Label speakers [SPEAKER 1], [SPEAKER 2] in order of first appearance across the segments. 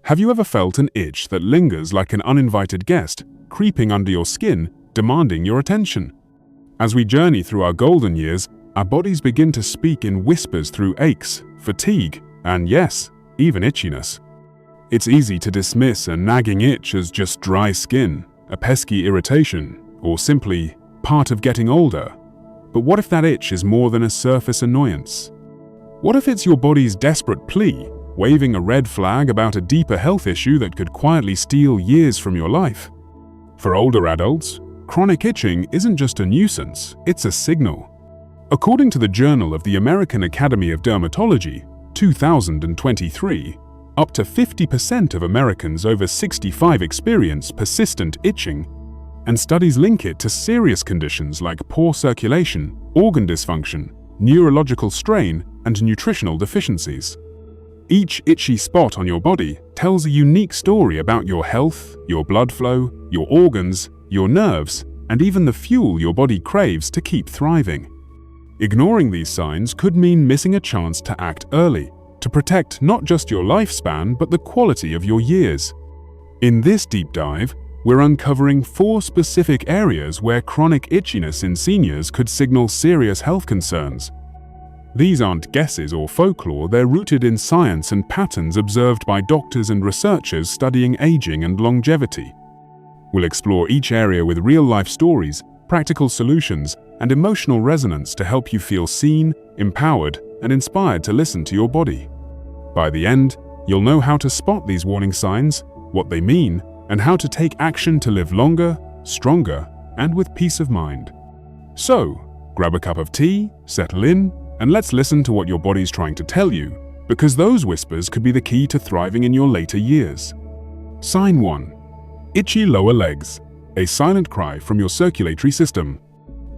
[SPEAKER 1] Have you ever felt an itch that lingers like an uninvited guest, creeping under your skin, demanding your attention? As we journey through our golden years, our bodies begin to speak in whispers through aches, fatigue, and yes, even itchiness. It's easy to dismiss a nagging itch as just dry skin, a pesky irritation, or simply part of getting older. But what if that itch is more than a surface annoyance? What if it's your body's desperate plea, waving a red flag about a deeper health issue that could quietly steal years from your life? For older adults, chronic itching isn't just a nuisance, it's a signal. According to the Journal of the American Academy of Dermatology, 2023, up to 50% of Americans over 65 experience persistent itching, and studies link it to serious conditions like poor circulation, organ dysfunction, neurological strain, and nutritional deficiencies. Each itchy spot on your body tells a unique story about your health, your blood flow, your organs, your nerves, and even the fuel your body craves to keep thriving. Ignoring these signs could mean missing a chance to act early, to protect not just your lifespan but the quality of your years. In this deep dive, we're uncovering 4 specific areas where chronic itchiness in seniors could signal serious health concerns. These aren't guesses or folklore, they're rooted in science and patterns observed by doctors and researchers studying aging and longevity. We'll explore each area with real-life stories, practical solutions, and emotional resonance to help you feel seen, empowered, and inspired to listen to your body. By the end, you'll know how to spot these warning signs, what they mean, and how to take action to live longer, stronger, and with peace of mind. So, grab a cup of tea, settle in, and let's listen to what your body's trying to tell you, because those whispers could be the key to thriving in your later years. Sign 1. Itchy lower legs, a silent cry from your circulatory system.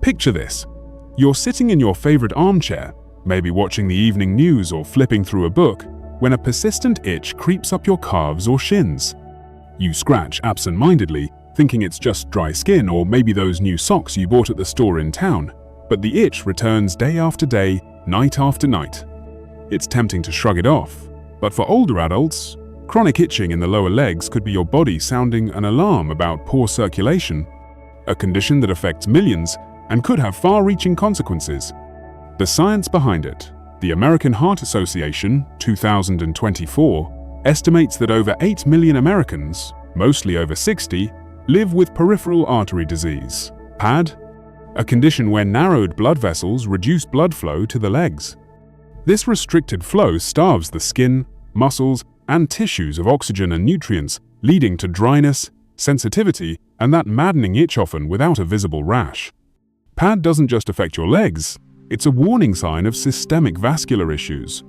[SPEAKER 1] Picture this. You're sitting in your favorite armchair, maybe watching the evening news or flipping through a book, when a persistent itch creeps up your calves or shins. You scratch absent-mindedly, thinking it's just dry skin or maybe those new socks you bought at the store in town, but the itch returns day after day, night after night. It's tempting to shrug it off, but for older adults, chronic itching in the lower legs could be your body sounding an alarm about poor circulation, a condition that affects millions and could have far-reaching consequences. The science behind it. The American Heart Association, 2024, estimates that over 8 million Americans, mostly over 60, live with peripheral artery disease, PAD, a condition where narrowed blood vessels reduce blood flow to the legs. This restricted flow starves the skin, muscles, and tissues of oxygen and nutrients, leading to dryness, sensitivity, and that maddening itch, often without a visible rash. PAD doesn't just affect your legs, it's a warning sign of systemic vascular issues.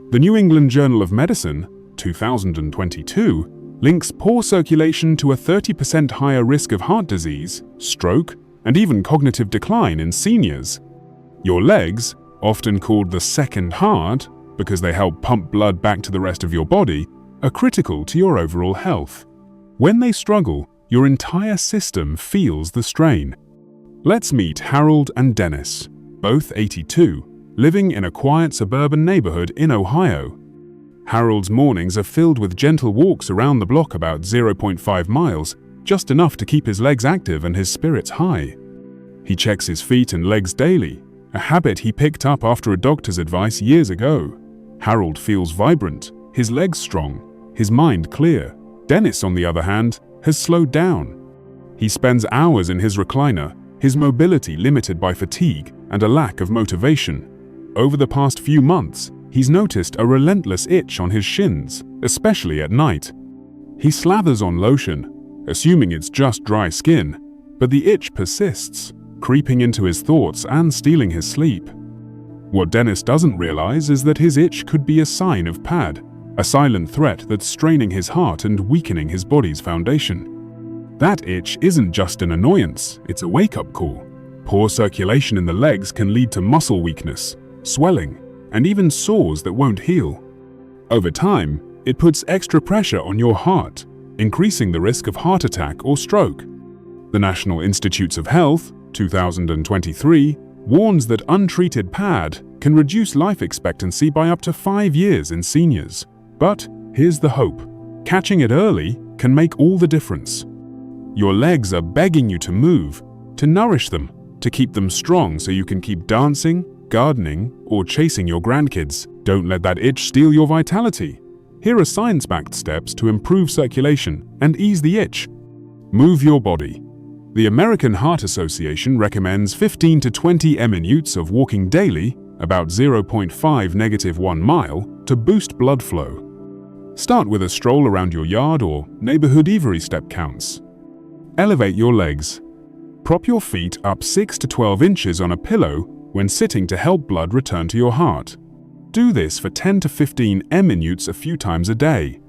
[SPEAKER 1] The New England Journal of Medicine, 2022, links poor circulation to a 30% higher risk of heart disease, stroke, and even cognitive decline in seniors. Your legs, often called the second heart because they help pump blood back to the rest of your body, are critical to your overall health. When they struggle, your entire system feels the strain. Let's meet Harold and Dennis, both 82, living in a quiet suburban neighborhood in Ohio. Harold's mornings are filled with gentle walks around the block about 0.5 miles, just enough to keep his legs active and his spirits high. He checks his feet and legs daily, a habit he picked up after a doctor's advice years ago. Harold feels vibrant, his legs strong, his mind clear. Dennis, on the other hand, has slowed down. He spends hours in his recliner, his mobility limited by fatigue and a lack of motivation. Over the past few months, he's noticed a relentless itch on his shins, especially at night. He slathers on lotion, assuming it's just dry skin, but the itch persists, creeping into his thoughts and stealing his sleep. What Dennis doesn't realize is that his itch could be a sign of PAD, a silent threat that's straining his heart and weakening his body's foundation. That itch isn't just an annoyance, it's a wake-up call. Poor circulation in the legs can lead to muscle weakness, swelling, and even sores that won't heal. Over time, it puts extra pressure on your heart, increasing the risk of heart attack or stroke. The National Institutes of Health, 2023, warns that untreated PAD can reduce life expectancy by up to 5 years in seniors. But here's the hope. Catching it early can make all the difference. Your legs are begging you to move, to nourish them, to keep them strong so you can keep dancing, gardening, or chasing your grandkids. Don't let that itch steal your vitality. Here are science-backed steps to improve circulation and ease the itch. Move your body. The American Heart Association recommends 15 to 20 minutes of walking daily, about 0.5-1 mile, to boost blood flow. Start with a stroll around your yard or neighborhood every step counts. Elevate your legs. Prop your feet up 6 to 12 inches on a pillow when sitting to help blood return to your heart. Do this for 10 to 15 minutes a few times a day.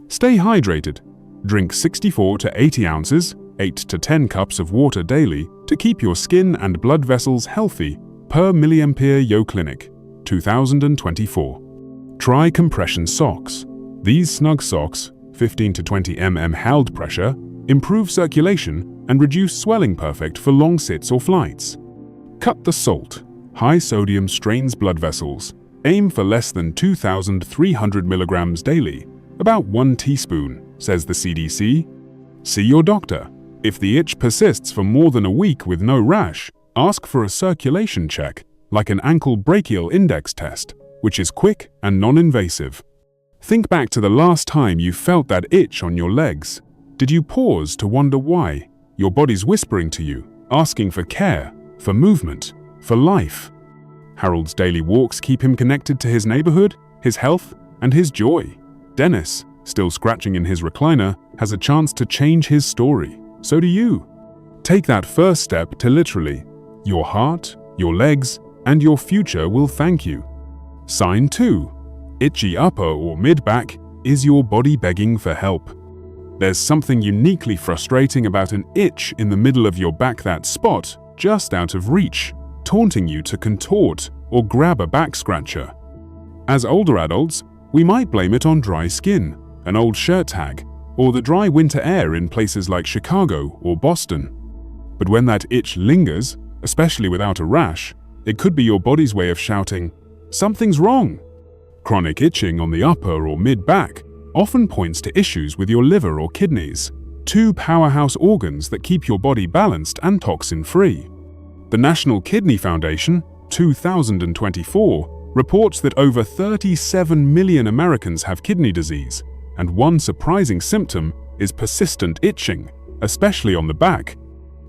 [SPEAKER 1] Stay hydrated. Drink 64 to 80 ounces, 8 to 10 cups of water daily to keep your skin and blood vessels healthy, per milliampere Yo Clinic, 2024. Try compression socks. These snug socks, 15 to 20 held pressure, improve circulation and reduce swelling, perfect for long sits or flights. Cut the salt. High sodium strains blood vessels. Aim for less than 2,300 milligrams daily, about 1 teaspoon, says the CDC. See your doctor. If the itch persists for more than a week with no rash, ask for a circulation check, like an ankle brachial index test, which is quick and non-invasive. Think back to the last time you felt that itch on your legs. Did you pause to wonder why? Your body's whispering to you, asking for care, for movement, for life. Harold's daily walks keep him connected to his neighborhood, his health, and his joy. Dennis, still scratching in his recliner, has a chance to change his story. So do you. Take that first step to literally. Your heart, your legs, and your future will thank you. Sign 2. Itchy upper or mid-back is your body begging for help. There's something uniquely frustrating about an itch in the middle of your back, that spot just out of reach, taunting you to contort or grab a back scratcher. As older adults, we might blame it on dry skin, an old shirt tag, or the dry winter air in places like Chicago or Boston. But when that itch lingers, especially without a rash, it could be your body's way of shouting, "Something's wrong." Chronic itching on the upper or mid-back often points to issues with your liver or kidneys, two powerhouse organs that keep your body balanced and toxin-free. The National Kidney Foundation, 2024, reports that over 37 million Americans have kidney disease, and one surprising symptom is persistent itching, especially on the back,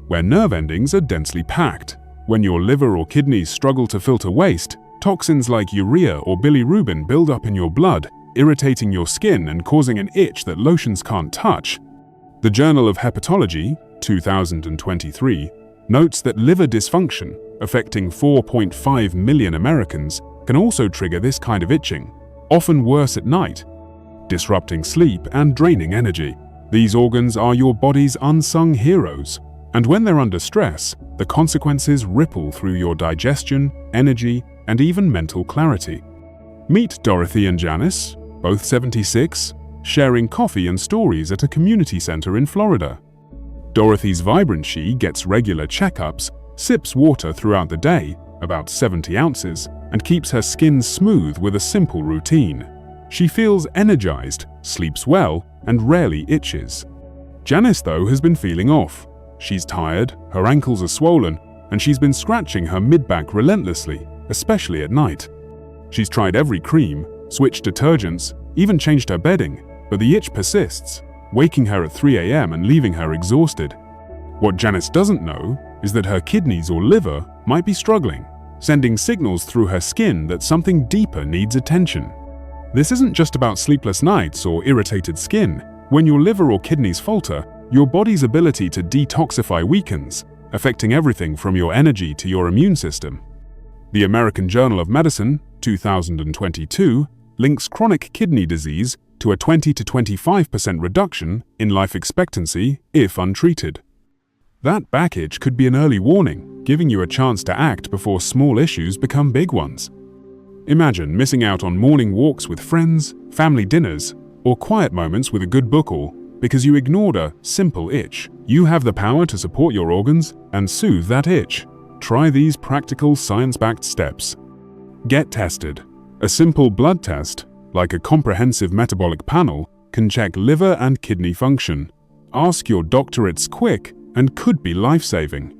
[SPEAKER 1] where nerve endings are densely packed. When your liver or kidneys struggle to filter waste, toxins like urea or bilirubin build up in your blood, irritating your skin and causing an itch that lotions can't touch. The Journal of Hepatology, 2023, notes that liver dysfunction, affecting 4.5 million Americans, can also trigger this kind of itching, often worse at night, disrupting sleep and draining energy. These organs are your body's unsung heroes, and when they're under stress, the consequences ripple through your digestion, energy, and even mental clarity. Meet Dorothy and Janice, both 76, sharing coffee and stories at a community center in Florida. Dorothy's vibrant she gets regular checkups, sips water throughout the day, about 70 ounces, and keeps her skin smooth with a simple routine. She feels energized, sleeps well, and rarely itches. Janice, though, has been feeling off. She's tired, her ankles are swollen, and she's been scratching her mid-back relentlessly, especially at night. She's tried every cream, switched detergents, even changed her bedding, but the itch persists, waking her at 3 a.m. and leaving her exhausted. What Janice doesn't know is that her kidneys or liver might be struggling, sending signals through her skin that something deeper needs attention. This isn't just about sleepless nights or irritated skin. When your liver or kidneys falter, your body's ability to detoxify weakens, affecting everything from your energy to your immune system. The American Journal of Medicine, 2022, links chronic kidney disease to a 20 to 25% reduction in life expectancy if untreated. That back itch could be an early warning, giving you a chance to act before small issues become big ones. Imagine missing out on morning walks with friends, family dinners, or quiet moments with a good book all because you ignored a simple itch. You have the power to support your organs and soothe that itch. Try these practical science-backed steps. Get tested. A simple blood test, like a comprehensive metabolic panel, can check liver and kidney function. Ask your doctor, it's quick and could be life-saving.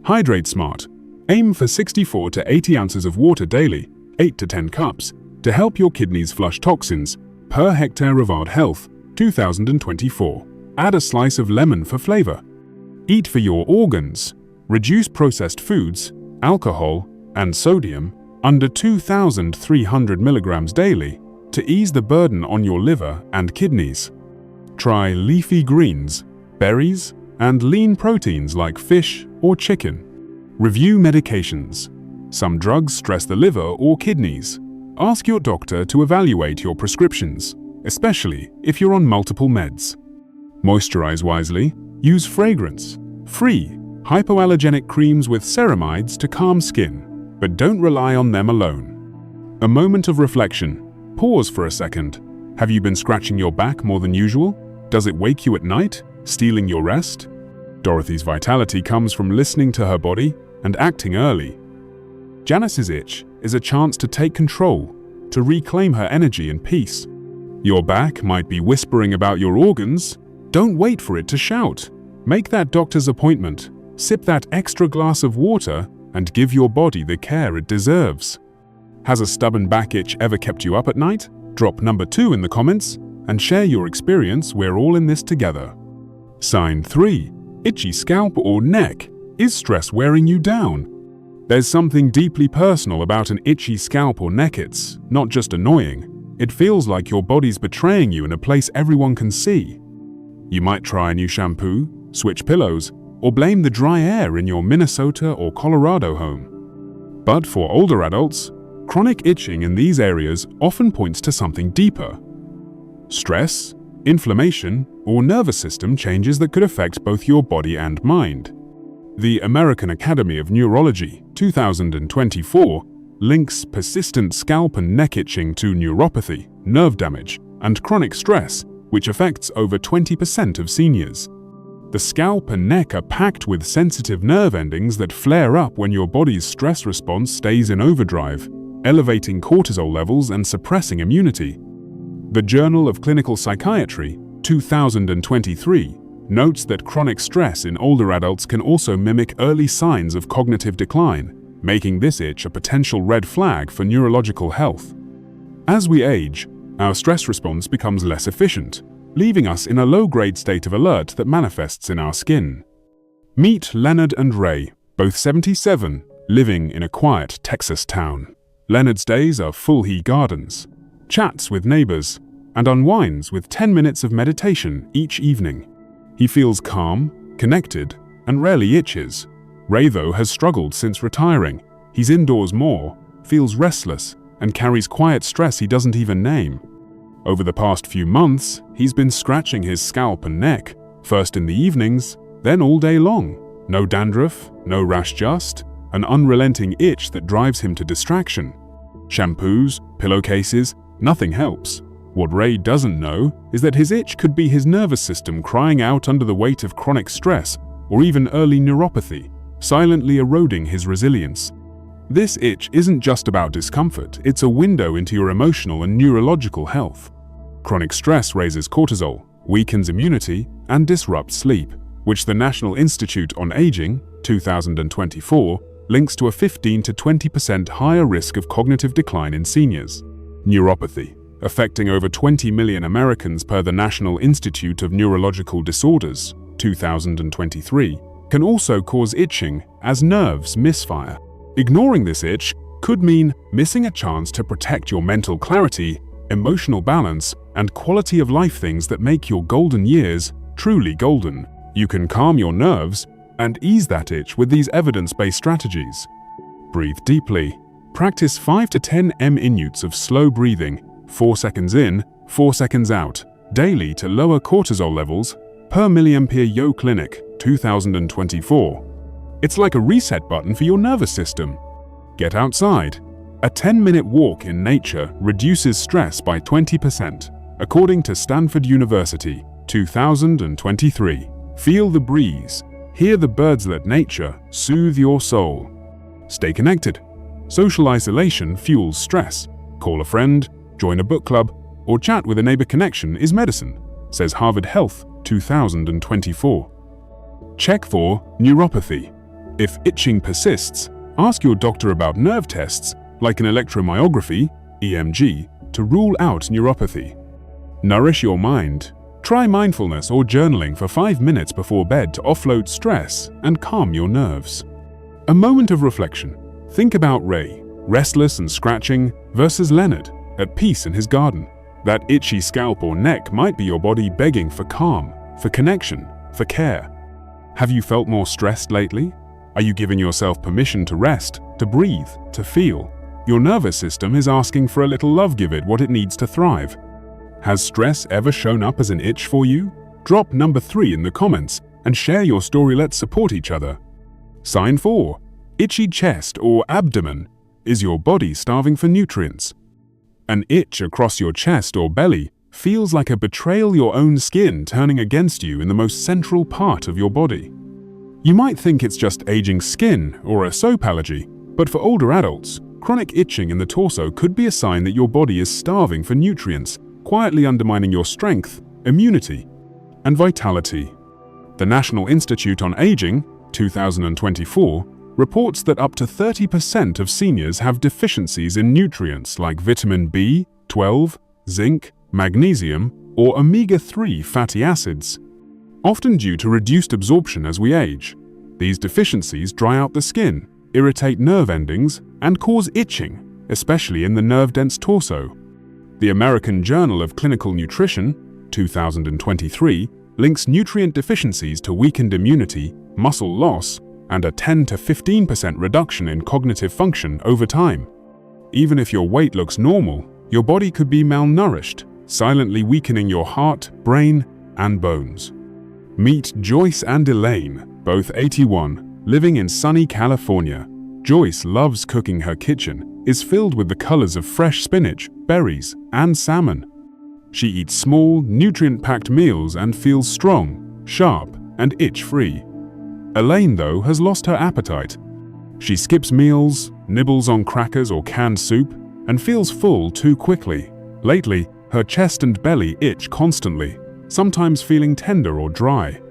[SPEAKER 1] Hydrate smart. Aim for 64 to 80 ounces of water daily, 8 to 10 cups, to help your kidneys flush toxins, per hectare of Ard Health, 2024. Add a slice of lemon for flavor. Eat for your organs. Reduce processed foods, alcohol, and sodium under 2,300 milligrams daily to ease the burden on your liver and kidneys. Try leafy greens, berries, and lean proteins like fish or chicken. Review medications. Some drugs stress the liver or kidneys. Ask your doctor to evaluate your prescriptions, especially if you're on multiple meds. Moisturize wisely. Use fragrance-free, hypoallergenic creams with ceramides to calm skin, but don't rely on them alone. A moment of reflection. Pause for a second. Have you been scratching your back more than usual? Does it wake you at night, stealing your rest? Dorothy's vitality comes from listening to her body and acting early. Janice's itch is a chance to take control, to reclaim her energy and peace. Your back might be whispering about your organs. Don't wait for it to shout. Make that doctor's appointment, sip that extra glass of water, and give your body the care it deserves. Has a stubborn back itch ever kept you up at night? Drop number 2 in the comments and share your experience. We're all in this together. Sign 3. Itchy scalp or neck. Is stress wearing you down? There's something deeply personal about an itchy scalp or neck. It's not just annoying. It feels like your body's betraying you in a place everyone can see. You might try a new shampoo, switch pillows, or blame the dry air in your Minnesota or Colorado home. But for older adults, chronic itching in these areas often points to something deeper. Stress, inflammation, or nervous system changes that could affect both your body and mind. The American Academy of Neurology, 2024, links persistent scalp and neck itching to neuropathy, nerve damage, and chronic stress, which affects over 20% of seniors. The scalp and neck are packed with sensitive nerve endings that flare up when your body's stress response stays in overdrive, elevating cortisol levels and suppressing immunity. The Journal of Clinical Psychiatry, 2023, notes that chronic stress in older adults can also mimic early signs of cognitive decline, making this itch a potential red flag for neurological health. As we age, our stress response becomes less efficient, leaving us in a low-grade state of alert that manifests in our skin. Meet Leonard and Ray, both 77, living in a quiet Texas town. Leonard's days are full. He gardens, chats with neighbors, and unwinds with 10 minutes of meditation each evening. He feels calm, connected, and rarely itches. Ray, though, has struggled since retiring. He's indoors more, feels restless, and carries quiet stress he doesn't even name. Over the past few months, he's been scratching his scalp and neck, first in the evenings, then all day long. No dandruff, no rash, just an unrelenting itch that drives him to distraction. Shampoos, pillowcases, nothing helps. What Ray doesn't know is that his itch could be his nervous system crying out under the weight of chronic stress or even early neuropathy, silently eroding his resilience. This itch isn't just about discomfort, it's a window into your emotional and neurological health. Chronic stress raises cortisol, weakens immunity, and disrupts sleep, which the National Institute on Aging, 2024, links to a 15 to 20% higher risk of cognitive decline in seniors. Neuropathy, affecting over 20 million Americans per the National Institute of Neurological Disorders, 2023, can also cause itching as nerves misfire. Ignoring this itch could mean missing a chance to protect your mental clarity, emotional balance, and quality of life, things that make your golden years truly golden. You can calm your nerves and ease that itch with these evidence-based strategies. Breathe deeply. Practice 5 to 10 minutes of slow breathing, 4 seconds in, 4 seconds out, daily to lower cortisol levels, per milliampere. Yo Clinic, 2024. It's like a reset button for your nervous system. Get outside. A 10-minute walk in nature reduces stress by 20%, according to Stanford University, 2023. Feel the breeze. Hear the birds. Let nature soothe your soul. Stay connected. Social isolation fuels stress. Call a friend, join a book club, or chat with a neighbor connection is medicine, says Harvard Health 2024. Check for neuropathy. If itching persists, ask your doctor about nerve tests like an electromyography, EMG, to rule out neuropathy. Nourish your mind. Try mindfulness or journaling for 5 minutes before bed to offload stress and calm your nerves. A moment of reflection. Think about Ray, restless and scratching, versus Leonard, at peace in his garden. That itchy scalp or neck might be your body begging for calm, for connection, for care. Have you felt more stressed lately? Are you giving yourself permission to rest, to breathe, to feel? Your nervous system is asking for a little love. Give it what it needs to thrive. Has stress ever shown up as an itch for you? Drop number 3 in the comments and share your story. Let's support each other. Sign 4. Itchy chest or abdomen. Is your body starving for nutrients? An itch across your chest or belly feels like a betrayal, your own skin turning against you in the most central part of your body. You might think it's just aging skin or a soap allergy, but for older adults, chronic itching in the torso could be a sign that your body is starving for nutrients, quietly undermining your strength, immunity, and vitality. The National Institute on Aging, 2024, reports that up to 30% of seniors have deficiencies in nutrients like vitamin B, 12, zinc, magnesium, or omega-3 fatty acids, often due to reduced absorption as we age. These deficiencies dry out the skin, irritate nerve endings, and cause itching, especially in the nerve-dense torso. The American Journal of Clinical Nutrition, 2023, links nutrient deficiencies to weakened immunity, muscle loss, and a 10 to 15% reduction in cognitive function over time. Even if your weight looks normal, your body could be malnourished, silently weakening your heart, brain, and bones. Meet Joyce and Elaine, both 81, living in sunny California. Joyce loves cooking. Her kitchen is filled with the colors of fresh spinach, berries, and salmon. She eats small, nutrient-packed meals and feels strong, sharp, and itch-free. Elaine, though, has lost her appetite. She skips meals, nibbles on crackers or canned soup, and feels full too quickly. Lately, her chest and belly itch constantly, sometimes feeling tender or dry.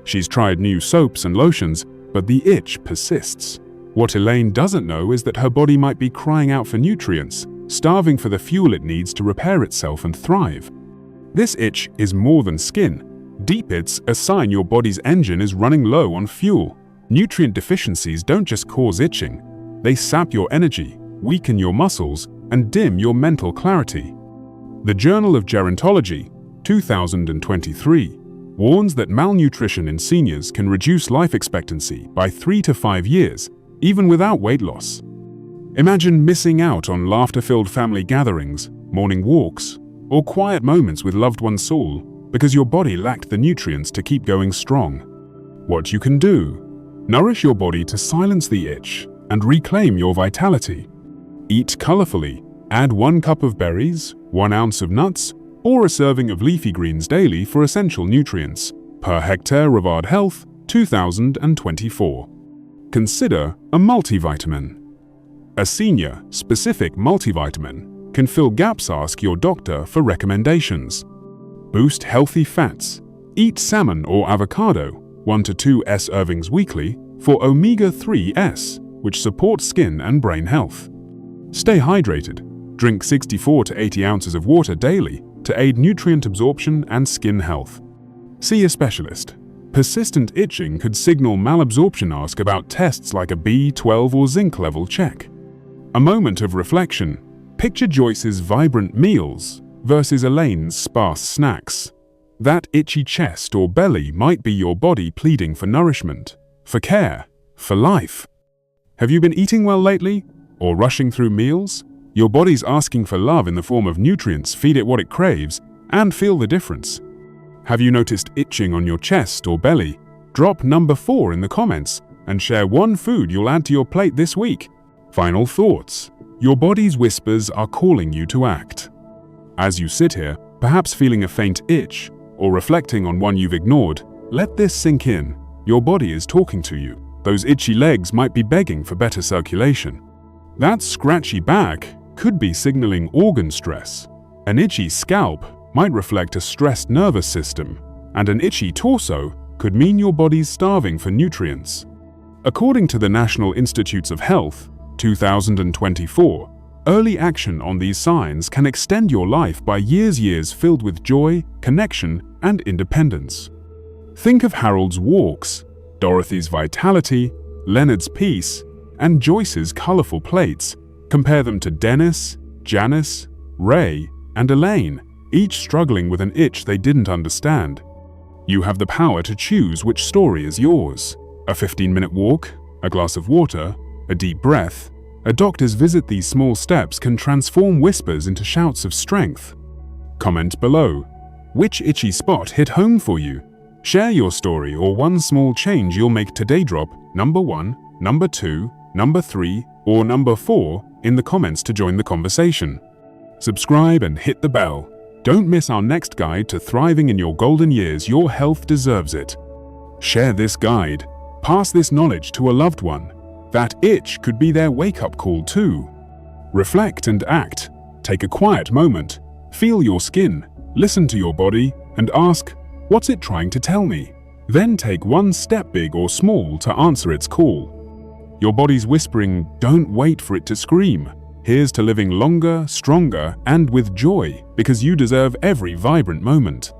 [SPEAKER 1] She's tried new soaps and lotions, but the itch persists. What Elaine doesn't know is that her body might be crying out for nutrients, starving for the fuel it needs to repair itself and thrive. This itch is more than skin. Deep, it's a sign your body's engine is running low on fuel. Nutrient deficiencies don't just cause itching. They sap your energy, weaken your muscles, and dim your mental clarity. The Journal of Gerontology, 2023, warns that malnutrition in seniors can reduce life expectancy by 3 to 5 years, even without weight loss. Imagine missing out on laughter-filled family gatherings, morning walks, or quiet moments with loved ones all because your body lacked the nutrients to keep going strong. What you can do: nourish your body to silence the itch and reclaim your vitality. Eat colorfully. Add 1 cup of berries, 1 ounce of nuts, or a serving of leafy greens daily for essential nutrients, per hectare. Harvard Health, 2024. Consider a multivitamin. A senior-specific multivitamin can fill gaps. Ask your doctor for recommendations. Boost healthy fats. Eat salmon or avocado, 1 to 2 servings weekly, for omega-3s, which supports skin and brain health. Stay hydrated. Drink 64 to 80 ounces of water daily to aid nutrient absorption and skin health. See a specialist. Persistent itching could signal malabsorption. Ask about tests like a B12 or zinc level check. A moment of reflection. Picture Joyce's vibrant meals versus Elaine's sparse snacks. That itchy chest or belly might be your body pleading for nourishment, for care, for life. Have you been eating well lately, or rushing through meals? Your body's asking for love in the form of nutrients. Feed it what it craves, and feel the difference. Have you noticed itching on your chest or belly? Drop number 4 in the comments, and share 1 food you'll add to your plate this week. Final thoughts. Your body's whispers are calling you to act. As you sit here, perhaps feeling a faint itch, or reflecting on one you've ignored, let this sink in. Your body is talking to you. Those itchy legs might be begging for better circulation. That scratchy back could be signaling organ stress. An itchy scalp might reflect a stressed nervous system, and an itchy torso could mean your body's starving for nutrients. According to the National Institutes of Health, 2024, early action on these signs can extend your life by years filled with joy, connection, and independence. Think of Harold's walks, Dorothy's vitality, Leonard's peace, and Joyce's colorful plates. Compare them to Dennis, Janice, Ray, and Elaine, each struggling with an itch they didn't understand. You have the power to choose which story is yours. A 15-minute walk, a glass of water, a deep breath. A doctor's visit. These small steps can transform whispers into shouts of strength. Comment below. Which itchy spot hit home for you? Share your story or one small change you'll make today. Drop number 1, number 2, number 3, or number 4 in the comments to join the conversation. Subscribe and hit the bell. Don't miss our next guide to thriving in your golden years. Your health deserves it. Share this guide. Pass this knowledge to a loved one. That itch could be their wake-up call too. Reflect and act. Take a quiet moment. Feel your skin. Listen to your body and ask, what's it trying to tell me? Then take one step, big or small, to answer its call. Your body's whispering, don't wait for it to scream. Here's to living longer, stronger, and with joy, because you deserve every vibrant moment.